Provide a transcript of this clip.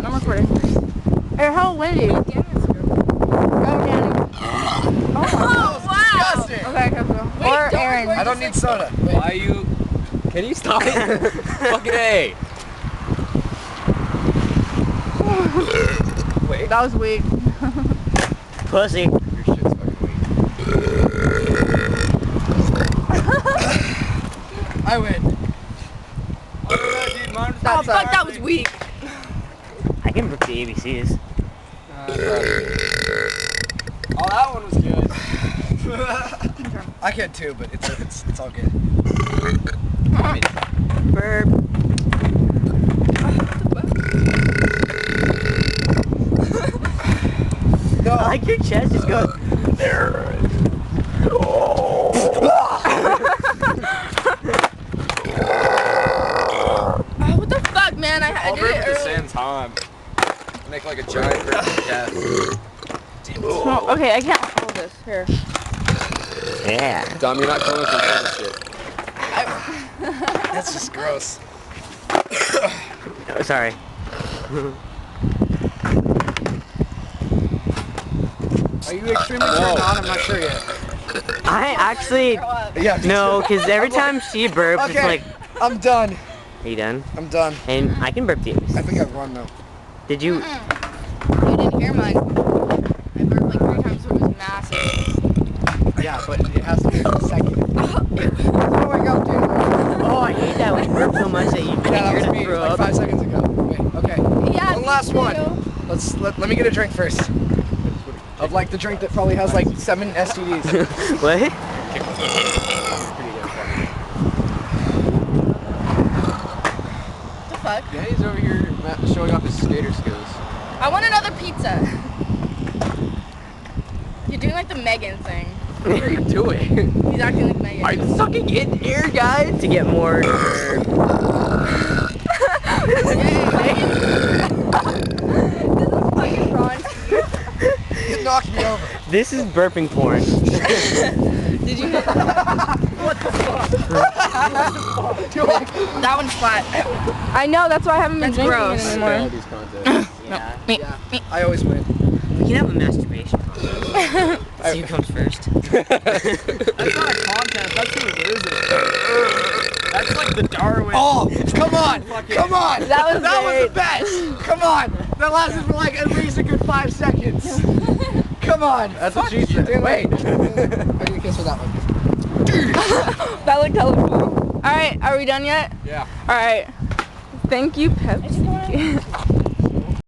I'm recording. Hey, how windy? Go, Danny. Oh, wow. Disgusting. Okay, go. Wait, Or Aaron. I don't need soda. Wait. Why are you... Can you stop it? Fucking A. Wait. That was weak. Pussy. Your shit's fucking weak. I win. Oh, fuck, that was weak. I can book the ABCs. Oh, that one was good. I can too, but it's all good. Burp. No. I like your chest just goes. What the fuck, man? I I'll did burp it at the early. same time. Make like a giant burp. Yeah. Oh, okay, I can't hold this. Here. Yeah. Dom, you're not coming with this shit. That's just gross. Oh, sorry. Are you extremely turned on? I'm not sure yet. I actually Yeah. no, because every time she burps, Okay. it's like, I'm done. are you done? I'm done. And I can burp the I ABCs. think I've won though. Did you? You didn't hear mine. I burped like 3 times, so it was massive. Yeah, but it has to be a second. Oh my god, dude. Oh, I hate that when you burp so much that you Yeah, that was you're me gonna throw like up. 5 seconds ago. Wait, okay. Yeah. One last one. Let me get a drink first. Of like the drink that probably has like 7 STDs. What? What the fuck? Danny's over here showing off his skater skills. I want another pizza. You're doing like the Megan thing. What are you doing? He's acting like Megan. Are you sucking in air, guys? To get more. It knocked me over. This is burping porn. Did you? What the fuck? That one's flat. I know, that's why I haven't been drinking it anymore. These contests. Yeah. Yeah, I always win. We can have a masturbation contest. See who comes first. That's not a contest, that's who loses. That's like the Darwin. Oh, come on, come on. That was the great. best. Come on. That lasted for like at least a good 5 seconds. Come on. That's what she said. Dude, wait. I need a kiss for that one. That looked hella cool. Alright, are we done yet? Yeah. Alright. Thank you, Pepsi.